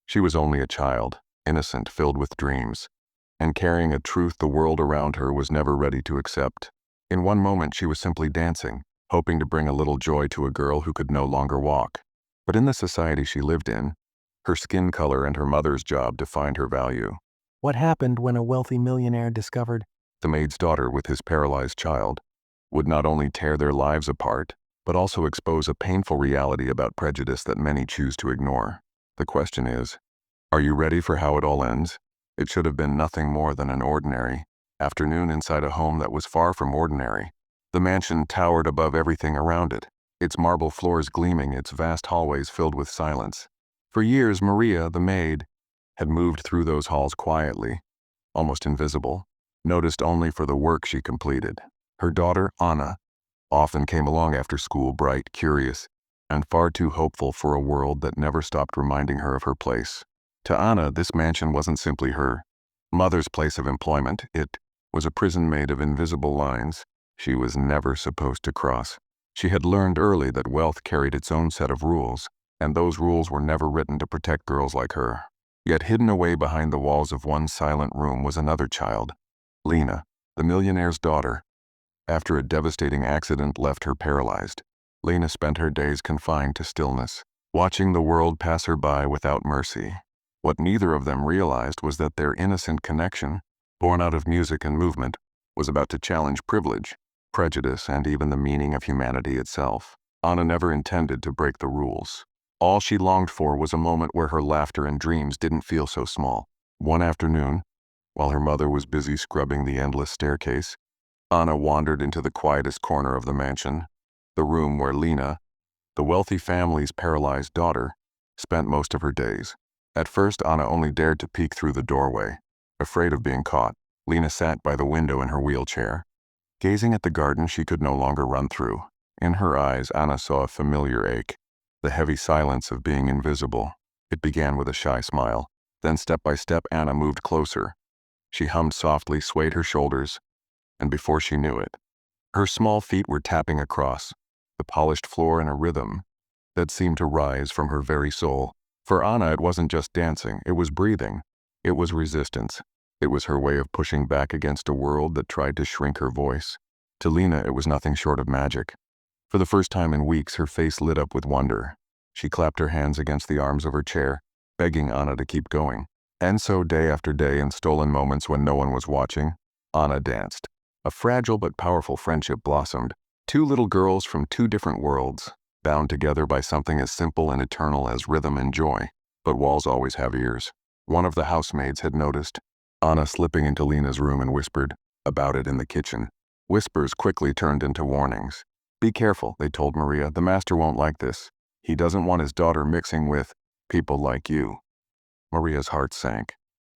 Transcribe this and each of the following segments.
She was only a child, innocent, filled with dreams, and carrying a truth the world around her was never ready to accept. In one moment she was simply dancing, hoping to bring a little joy to a girl who could no longer walk. But in the society she lived in, her skin color and her mother's job defined her value. What happened when a wealthy millionaire discovered The maid's daughter with his paralyzed child would not only tear their lives apart, but also expose a painful reality about prejudice that many choose to ignore. The question is, are you ready for how it all ends? It should have been nothing more than an ordinary afternoon inside a home that was far from ordinary. The mansion towered above everything around it, its marble floors gleaming, its vast hallways filled with silence. For years, Maria, the maid, had moved through those halls quietly, almost invisible, noticed only for the work she completed. Her daughter, Anna, often came along after school, bright, curious, and far too hopeful for a world that never stopped reminding her of her place. To Anna, this mansion wasn't simply her mother's place of employment. It was a prison made of invisible lines she was never supposed to cross. She had learned early that wealth carried its own set of rules, and those rules were never written to protect girls like her. Yet hidden away behind the walls of one silent room was another child, Lena, the millionaire's daughter. After a devastating accident left her paralyzed, Lena spent her days confined to stillness, watching the world pass her by without mercy. What neither of them realized was that their innocent connection, born out of music and movement, was about to challenge privilege, prejudice, and even the meaning of humanity itself. Anna never intended to break the rules. All she longed for was a moment where her laughter and dreams didn't feel so small. One afternoon, while her mother was busy scrubbing the endless staircase, Anna wandered into the quietest corner of the mansion, the room where Lena, the wealthy family's paralyzed daughter, spent most of her days. At first, Anna only dared to peek through the doorway. Afraid of being caught, Lena sat by the window in her wheelchair, gazing at the garden she could no longer run through. In her eyes, Anna saw a familiar ache, the heavy silence of being invisible. It began with a shy smile. Then step by step, Anna moved closer. She hummed softly, swayed her shoulders, and before she knew it, her small feet were tapping across the polished floor in a rhythm that seemed to rise from her very soul. For Anna, it wasn't just dancing, it was breathing. It was resistance. It was her way of pushing back against a world that tried to shrink her voice. To Lena, it was nothing short of magic. For the first time in weeks, her face lit up with wonder. She clapped her hands against the arms of her chair, begging Anna to keep going. And so, day after day, in stolen moments when no one was watching, Anna danced. A fragile but powerful friendship blossomed. Two little girls from two different worlds, bound together by something as simple and eternal as rhythm and joy. But walls always have ears. One of the housemaids had noticed Anna slipping into Lena's room and whispered about it in the kitchen. Whispers quickly turned into warnings. "Be careful," they told Maria. "The master won't like this. He doesn't want his daughter mixing with people like you." Maria's heart sank.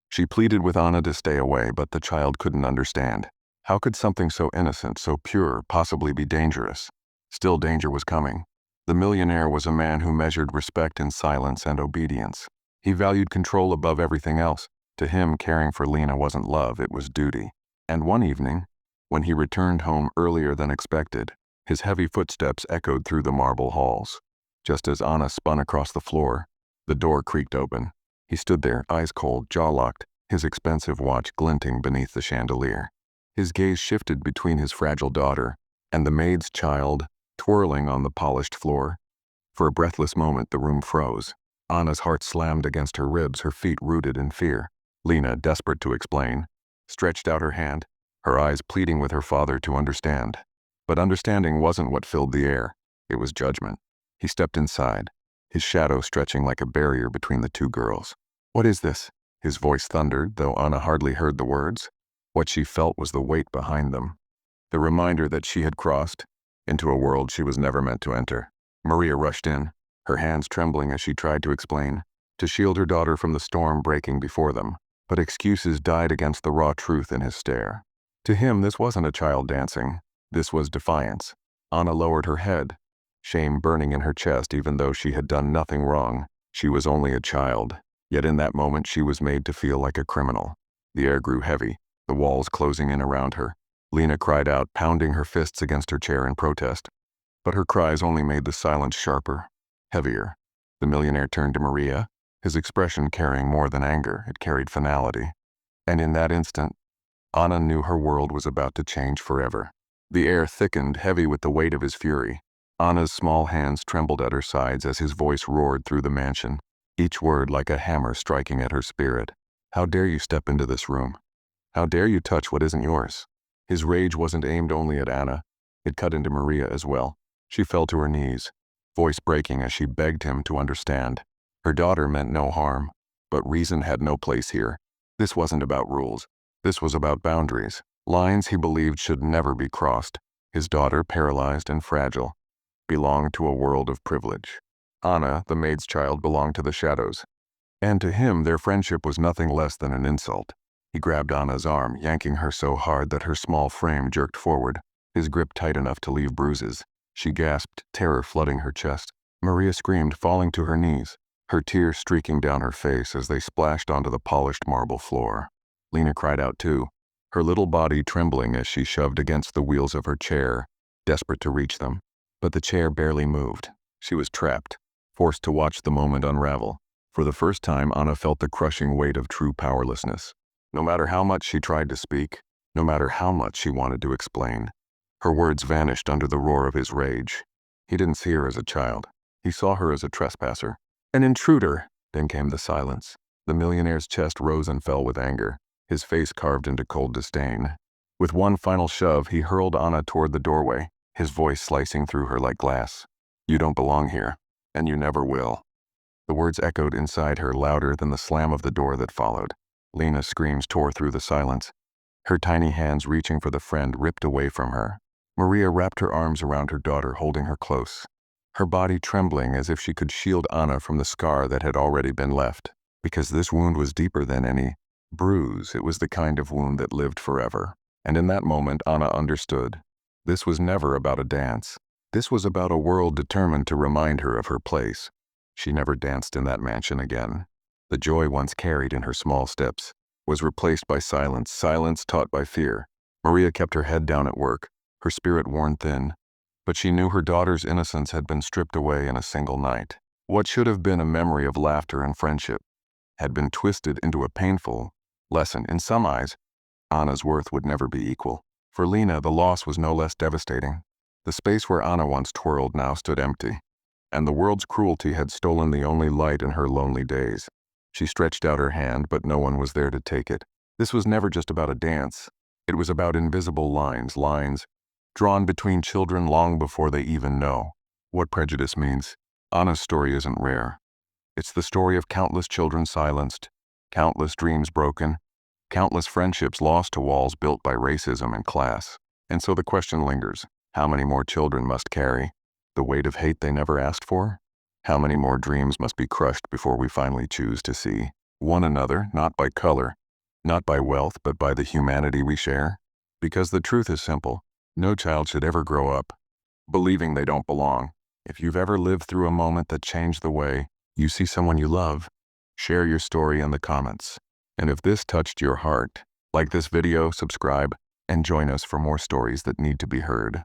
She pleaded with Anna to stay away, but the child couldn't understand. How could something so innocent, so pure, possibly be dangerous? Still, danger was coming. The millionaire was a man who measured respect in silence and obedience. He valued control above everything else. To him, caring for Lena wasn't love, it was duty. And one evening, when he returned home earlier than expected, his heavy footsteps echoed through the marble halls. Just as Anna spun across the floor, the door creaked open. He stood there, eyes cold, jaw locked, his expensive watch glinting beneath the chandelier. His gaze shifted between his fragile daughter and the maid's child, twirling on the polished floor. For a breathless moment, the room froze. Anna's heart slammed against her ribs, her feet rooted in fear. Lena, desperate to explain, stretched out her hand, her eyes pleading with her father to understand. But understanding wasn't what filled the air. It was judgment. He stepped inside, his shadow stretching like a barrier between the two girls. "What is this?" His voice thundered, though Anna hardly heard the words. What she felt was the weight behind them, the reminder that she had crossed into a world she was never meant to enter. Maria rushed in, her hands trembling as she tried to explain, to shield her daughter from the storm breaking before them. But excuses died against the raw truth in his stare. To him, this wasn't a child dancing. This was defiance. Anna lowered her head, shame burning in her chest even though she had done nothing wrong. She was only a child, yet in that moment she was made to feel like a criminal. The air grew heavy, the walls closing in around her. Lena cried out, pounding her fists against her chair in protest. But her cries only made the silence sharper, heavier. The millionaire turned to Maria, his expression carrying more than anger, it carried finality. And in that instant, Anna knew her world was about to change forever. The air thickened, heavy with the weight of his fury. Anna's small hands trembled at her sides as his voice roared through the mansion, each word like a hammer striking at her spirit. How dare you step into this room? How dare you touch what isn't yours? His rage wasn't aimed only at Anna. It cut into Maria as well. She fell to her knees, voice breaking as she begged him to understand. Her daughter meant no harm, but reason had no place here. This wasn't about rules. This was about boundaries, lines he believed should never be crossed. His daughter, paralyzed and fragile, belonged to a world of privilege. Anna, the maid's child, belonged to the shadows. And to him, their friendship was nothing less than an insult. He grabbed Anna's arm, yanking her so hard that her small frame jerked forward, his grip tight enough to leave bruises. She gasped, terror flooding her chest. Maria screamed, falling to her knees, her tears streaking down her face as they splashed onto the polished marble floor. Lena cried out too, her little body trembling as she shoved against the wheels of her chair, desperate to reach them. But the chair barely moved. She was trapped, forced to watch the moment unravel. For the first time, Anna felt the crushing weight of true powerlessness. No matter how much she tried to speak, no matter how much she wanted to explain, her words vanished under the roar of his rage. He didn't see her as a child. He saw her as a trespasser, an intruder. Then came the silence. The millionaire's chest rose and fell with anger, his face carved into cold disdain. With one final shove, he hurled Anna toward the doorway, his voice slicing through her like glass. You don't belong here, and you never will. The words echoed inside her louder than the slam of the door that followed. Lena's screams tore through the silence, her tiny hands reaching for the friend ripped away from her. Maria wrapped her arms around her daughter, holding her close, her body trembling as if she could shield Anna from the scar that had already been left. Because this wound was deeper than any bruise, it was the kind of wound that lived forever. And in that moment, Anna understood. This was never about a dance. This was about a world determined to remind her of her place. She never danced in that mansion again. The joy once carried in her small steps was replaced by silence, silence taught by fear. Maria kept her head down at work, her spirit worn thin, but she knew her daughter's innocence had been stripped away in a single night. What should have been a memory of laughter and friendship had been twisted into a painful lesson. In some eyes, Anna's worth would never be equal. For Lena, the loss was no less devastating. The space where Anna once twirled now stood empty, and the world's cruelty had stolen the only light in her lonely days. She stretched out her hand, but no one was there to take it. This was never just about a dance. It was about invisible lines, lines drawn between children long before they even know what prejudice means. Anna's story isn't rare. It's the story of countless children silenced, countless dreams broken, countless friendships lost to walls built by racism and class. And so the question lingers, how many more children must carry the weight of hate they never asked for? How many more dreams must be crushed before we finally choose to see one another, not by color, not by wealth, but by the humanity we share? Because the truth is simple. No child should ever grow up believing they don't belong. If you've ever lived through a moment that changed the way you see someone you love, share your story in the comments. And if this touched your heart, like this video, subscribe, and join us for more stories that need to be heard.